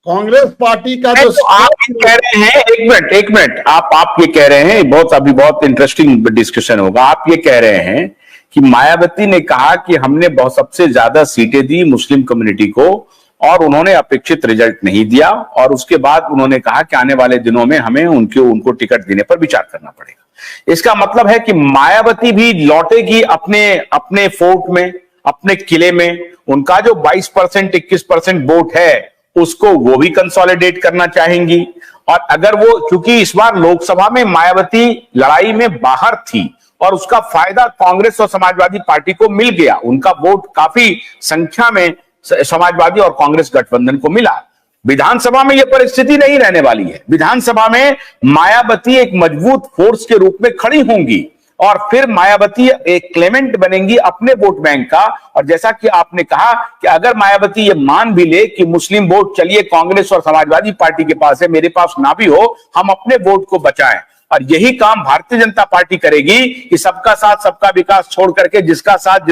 Congress party का जो तो आप ये कह रहे हैं, एक मिनट, आप ये कह रहे हैं, अभी बहुत इंटरेस्टिंग डिस्कशन होगा। आप ये कह रहे हैं कि मायावती ने कहा कि हमने बहुत सबसे ज्यादा सीटें दी मुस्लिम कम्युनिटी को और उन्होंने अपेक्षित रिजल्ट नहीं दिया, और उसके बाद उन्होंने कहा कि आने वाले दिनों में हमें उनको टिकट देने पर विचार करना पड़ेगा। इसका मतलब है कि मायावती भी लौटेगी अपने अपने फोर्ट में, अपने किले में। उनका जो 22% 21% वोट है उसको वो भी कंसोलिडेट करना चाहेंगी। और अगर वो, चूंकि इस बार लोकसभा में मायावती लड़ाई में बाहर थी और उसका फायदा कांग्रेस और समाजवादी पार्टी को मिल गया, उनका वोट काफी संख्या में समाजवादी और कांग्रेस गठबंधन को मिला। विधानसभा में यह परिस्थिति नहीं रहने वाली है। विधानसभा में मायावती एक मजबूत फोर्स के रूप में खड़ी होंगी और फिर मायावती एक क्लेमेंट बनेंगी अपने वोट बैंक का। और जैसा कि आपने कहा कि अगर मायावती ये मान भी ले कि मुस्लिम वोट चलिए कांग्रेस और समाजवादी पार्टी के पास है, मेरे पास ना भी हो, हम अपने वोट को बचाएं। और यही काम भारतीय जनता पार्टी करेगी कि सबका साथ सबका विकास छोड़ करके जिसका साथ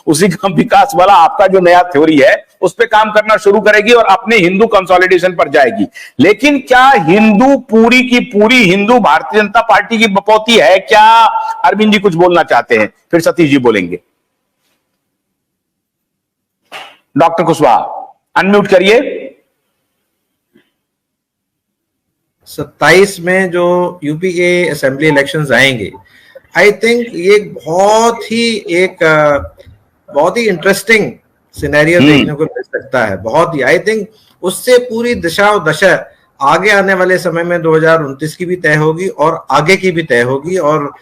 उसी का विकास वाला आपका जो नया थ्योरी है उस पर काम करना शुरू करेगी और अपने हिंदू कंसोलिडेशन पर जाएगी। लेकिन क्या हिंदू पूरी की पूरी हिंदू भारतीय जनता पार्टी की बपौती है क्या? अरविंद जी कुछ बोलना चाहते हैं, फिर सतीश जी बोलेंगे। डॉक्टर कुशवाहा अनम्यूट करिए। 27 में जो यूपी के असेंबली इलेक्शंस आएंगे, आई थिंक ये बहुत ही इंटरेस्टिंग सिनेरियो देखने को मिल सकता है। बहुत ही, आई थिंक उससे पूरी दिशा और दशा आगे आने वाले समय में 2029 की भी तय होगी और आगे की भी तय होगी। और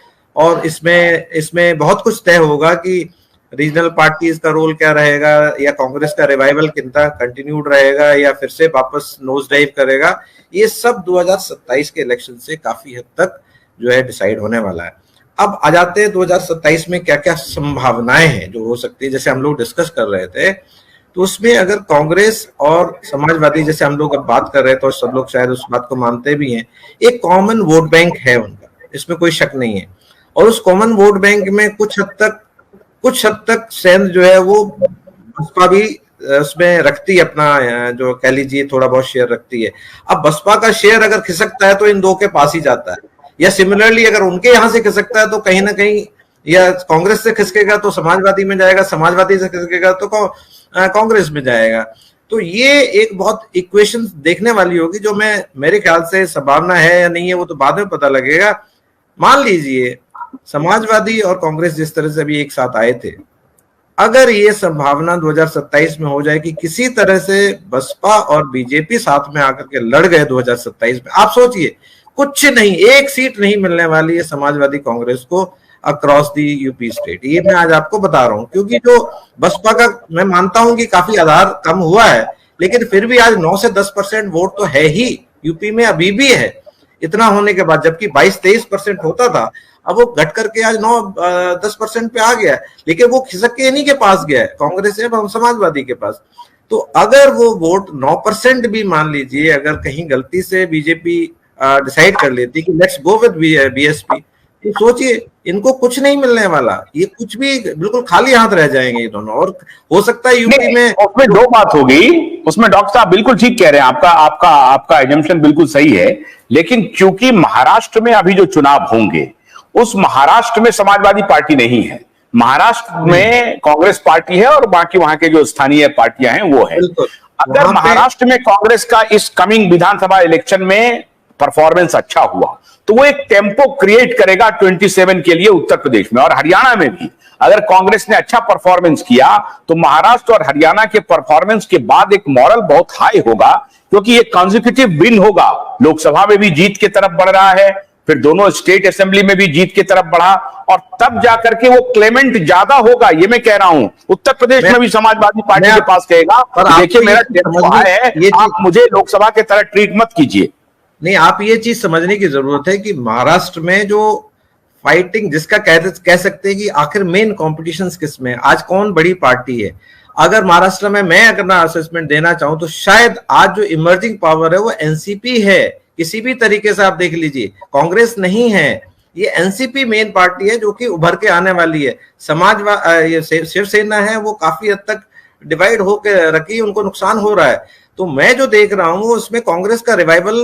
इसमें बहुत कुछ तय होगा कि रीजनल पार्टीज का रोल क्या रहेगा, या कांग्रेस का रिवाइवल कितना कंटिन्यूड रहेगा या फिर से वापस नोज डाइव करेगा। ये सब 2027 के इलेक्शन से काफी हद तक जो है डिसाइड होने वाला है। अब आ जाते हैं 2027 में क्या क्या संभावनाएं हैं जो हो सकती है। जैसे हम लोग डिस्कस कर रहे थे, तो उसमें अगर कांग्रेस और समाजवादी, जैसे हम लोग अब बात कर रहे थे और सब लोग शायद उस बात को मानते भी हैं, एक कॉमन वोट बैंक है उनका, इसमें कोई शक नहीं है। और उस कॉमन वोट बैंक में कुछ हद तक सेंध जो है वो बसपा भी उसमें रखती है, अपना जो कह लीजिए थोड़ा बहुत शेयर रखती है। अब बसपा का शेयर अगर खिसकता है तो इन दो के पास ही जाता है, या सिमिलरली अगर उनके यहां से खिसकता है तो कहीं ना कहीं या कांग्रेस से खिसकेगा तो समाजवादी में जाएगा, समाजवादी से खिसकेगा तो कांग्रेस में जाएगा। तो ये एक बहुत इक्वेशन देखने वाली होगी, जो मेरे ख्याल से संभावना है या नहीं है वो तो बाद में पता लगेगा। मान लीजिए समाजवादी और कांग्रेस जिस तरह से अभी एक साथ आए थे, अगर ये संभावना 2027 में हो जाए कि किसी तरह से बसपा और बीजेपी साथ में आकर के लड़ गए 2027 में, आप सोचिए कुछ नहीं, एक सीट नहीं मिलने वाली है समाजवादी कांग्रेस को अक्रॉस दी यूपी स्टेट। ये मैं आज आपको बता रहा हूं, क्योंकि जो बसपा का मैं मानता हूं कि काफी आधार कम हुआ है, लेकिन फिर भी आज 9 से 10% वोट तो है ही यूपी में, अभी भी है। इतना होने के बाद, जबकि 22-23% होता था, अब वो घट करके आज 9-10% पे आ गया है। लेकिन वो खिसक के इन्हीं के पास गया है, कांग्रेस से समाजवादी के पास। तो अगर वो वोट 9% भी मान लीजिए, अगर कहीं गलती से बीजेपी डिसाइड कर लेती कि लेट्स गो विद बीएसपी, तो सोचिए इनको कुछ नहीं मिलने वाला, ये कुछ भी बिल्कुल खाली हाथ रह जाएंगे ये दोनों। और हो सकता है यूपी में उसमें दो बात होगी, उसमें डॉक्टर साहब बिल्कुल ठीक कह रहे हैं, आपका एजम्पशन बिल्कुल सही है। लेकिन क्योंकि महाराष्ट्र में अभी जो चुनाव होंगे उस महाराष्ट्र में समाजवादी पार्टी नहीं है, महाराष्ट्र में कांग्रेस पार्टी है और बाकी वहां के जो स्थानीय पार्टियां हैं वो है। अगर महाराष्ट्र में कांग्रेस का इस कमिंग विधानसभा इलेक्शन में परफॉर्मेंस अच्छा हुआ तो वो एक टेम्पो क्रिएट करेगा 27 के लिए उत्तर प्रदेश में, और हरियाणा में भी अगर कांग्रेस ने अच्छा परफॉर्मेंस किया तो महाराष्ट्र और हरियाणा के परफॉर्मेंस के बाद एक मॉरल बहुत हाई होगा, क्योंकि ये कॉन्जिक्यूटिव विन होगा। लोकसभा में भी जीत की तरफ बढ़ रहा है, फिर दोनों स्टेट असेंबली में भी जीत की तरफ बढ़ा, और तब जाकर के वो क्लेमेंट ज्यादा होगा। ये मैं कह रहा हूं, उत्तर प्रदेश में भी समाजवादी पार्टी के पास कहेगा देखिए मेरा टेम्पो है, आप मुझे लोकसभा के तरह ट्रीट मत कीजिए। नहीं, आप ये चीज समझने की जरूरत है कि महाराष्ट्र में जो फाइटिंग, जिसका कह सकते हैं कि आखिर मेन कॉम्पिटिशन किस में, आज कौन बड़ी पार्टी है। अगर महाराष्ट्र में मैं अगर ना असेसमेंट देना चाहूं तो शायद आज जो इमर्जिंग पावर है वो एनसीपी है। किसी भी तरीके से आप देख लीजिए, कांग्रेस नहीं है, ये एनसीपी मेन पार्टी है जो कि उभर के आने वाली है। ये शिवसेना है, वो काफी हद तक डिवाइड होकर रखी, उनको नुकसान हो रहा है। तो मैं जो देख रहा हूँ उसमें कांग्रेस का रिवाइवल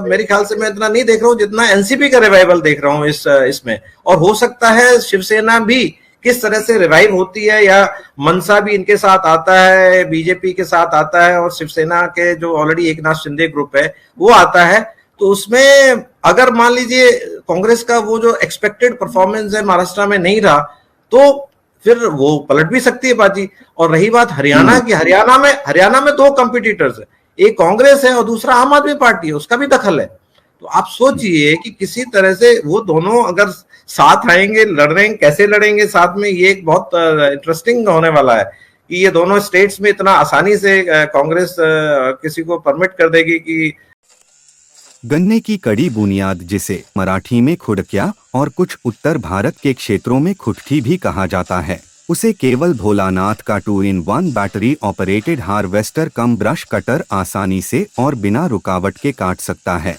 मेरे ख्याल से मैं इतना नहीं देख रहा हूँ जितना एनसीपी का रिवाइवल देख रहा हूँ इसमें। और हो सकता है शिवसेना भी किस तरह से रिवाइव होती है, या मनसा भी इनके साथ आता है, बीजेपी के साथ आता है, और शिवसेना के जो ऑलरेडी एकनाथ शिंदे ग्रुप है वो आता है। तो उसमें अगर मान लीजिए कांग्रेस का वो जो एक्सपेक्टेड परफॉर्मेंस है महाराष्ट्र में नहीं रहा तो फिर वो पलट भी सकती है बाजी। और रही बात हरियाणा की, हरियाणा में दो कंपिटिटर्स है, एक कांग्रेस है और दूसरा आम आदमी पार्टी है, उसका भी दखल है। तो आप सोचिए कि किसी तरह से वो दोनों अगर साथ आएंगे, लड़ेंगे, कैसे लड़ेंगे साथ में, ये एक बहुत इंटरेस्टिंग होने वाला है कि ये दोनों स्टेट्स में इतना आसानी से कांग्रेस किसी को परमिट कर देगी कि गन्ने की कड़ी बुनियाद, जिसे मराठी में खुडक्या और कुछ उत्तर भारत के क्षेत्रों में खुटकी भी कहा जाता है, उसे केवल भोलानाथ का 2-in-1 बैटरी ऑपरेटेड हार्वेस्टर कम ब्रश कटर आसानी से और बिना रुकावट के काट सकता है।